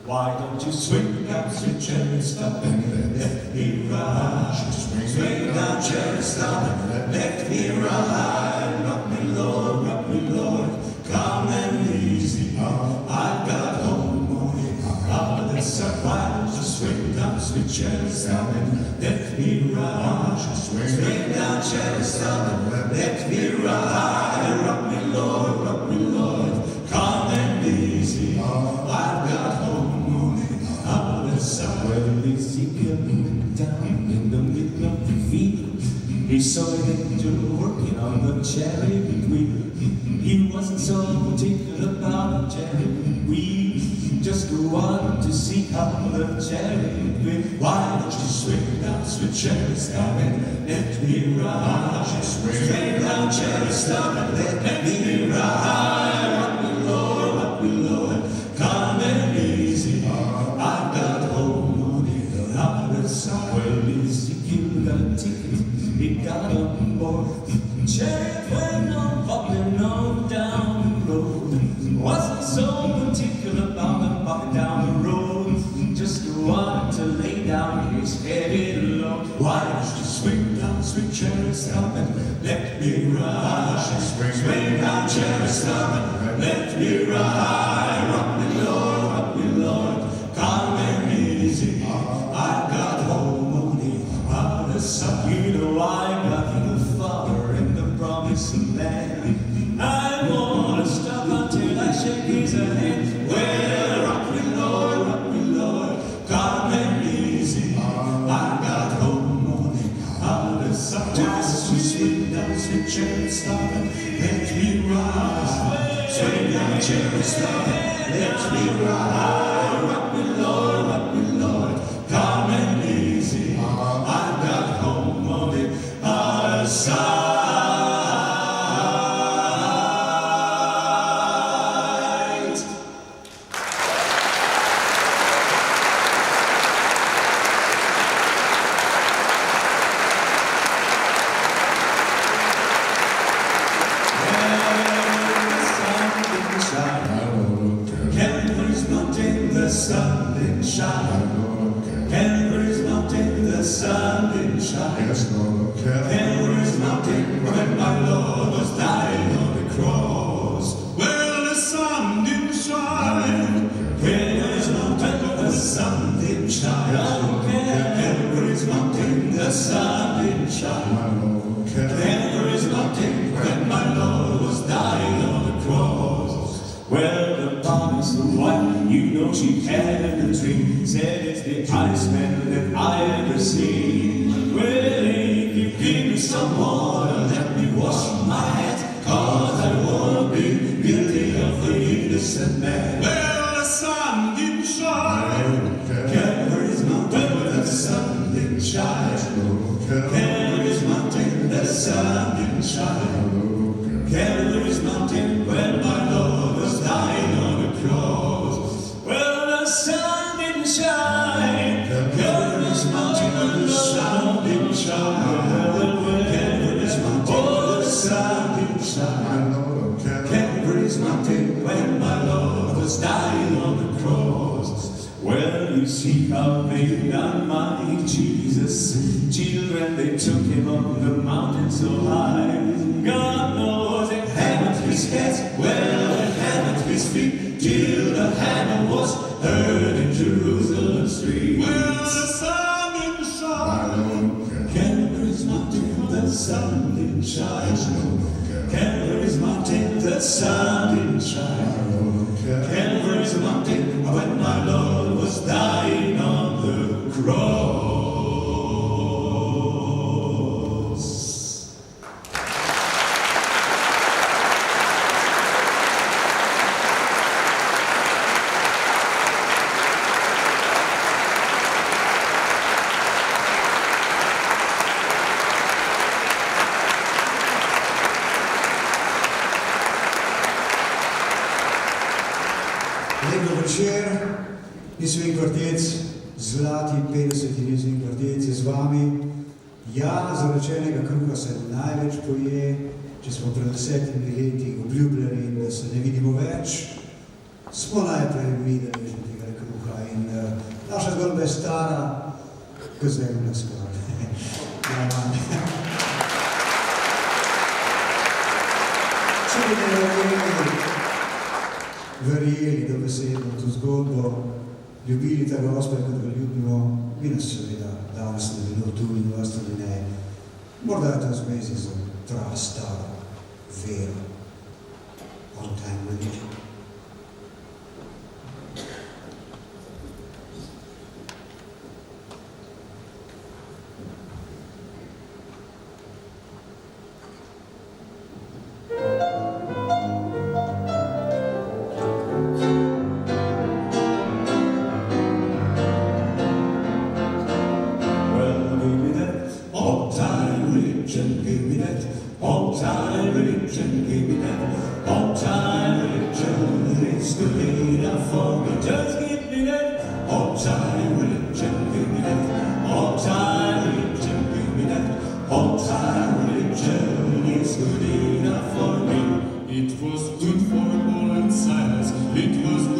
Why don't you swing down, sweet cherry, stop and let me ride? Swing down, cherry, stop and let me ride. Rock me, Lord, calm and easy. I've got harmony. Let's ride. Just swing down, sweet cherry, stop and let me ride. Swing down, cherry, stop and let me ride. Rock me, Lord, calm and easy. I've got harmony. Well, Ezekiel went down in the middle of the field. He saw an angel working on the chariot wheel. He wasn't so particular about the chariot wheel, just wanted to see how the chariot wheel. Why don't you swing down, sweet cherry, stop and let me ride? Swing down, cherry, stop and let me ride. Rock me, Lord, calm and easy. I've got harmony, the other side. Well, Ezekiel got a ticket, he got on board. Chariot went on popping on down the road. Wasn't so particular about him popping down the road, just wanted to lay down his head alone. Why don't you swing down, sweet cherry, stop and let me ride? Swing down, cherry, stop and let me ride. Rock me, Lord, calm and easy. I've got harmony out of sight. You know I got the Father in the promised land. I wanna stop until I shake his hand. Well, rock me, Lord, calm and easy. I've got harmony out of sight. Just swing down, sweet cherry, stop and let me ride. Swing down, cherry, stop and let me ride. Rock me, Lord, calm and easy. I've got harmony out of sight. Calvary's mountain, the sun didn't shine. Calvary's mountain, the sun didn't shine. Calvary's mountain, when my Lord was dying on the cross. Well, the sun didn't shine. Calvary's mountain, the sun didn't shine. Calvary's mountain, the sun didn't shine. Calvary's mountain, when my Lord was dying on the cross. Well, the promise of white, you know she had a dream. Said it's the highest man that I ever seen. Well, if you give me some water, let me wash my hands, 'cause I won't be guilty of the innocent man. Well, the sun didn't shine. Calvary's mountain, the sun didn't shine. Calvary's mountain, the sun didn't shine. Calvary's mountain, when my Lord was dying on the cross. Well, the sun didn't shine. Calvary's mountain, the sun didn't shine. Calvary's mountain, the sun didn't shine. Calvary's mountain, when my Lord was dying on the cross. Well, you see how they've done my Jesus. Children, they took him up the mountain so high. God knows it hammered his head, well, it hammered his feet, till the hammer was heard in Jerusalem street. Well, the sun didn't shine. Calvary's mountain, the sun didn't shine. Calvary's mountain, the sun didn't shine. Calvary's mountain, when my Lord was dying on the cross. Lepo večer, Nisvin kvartet, Zlati 50 Nisvin kvartet je z vami. Ja, zarečenega kruha se največ poje, če smo pred 10 leti obljubljali, da se ne vidimo več. smo najprej mi deležni tega kruha in naša zgodba je stara, kot zemlja skoraj. Če bi ne verjeli dobesedno to zgodbo, ljubili ta Gospod, kot ga ljubimo, bi nas seveda danes ne bilo tu in vas tudi ne. Morda je to v zvezi z prastaro vero. On time religion. It was good for Paul and Silas, it was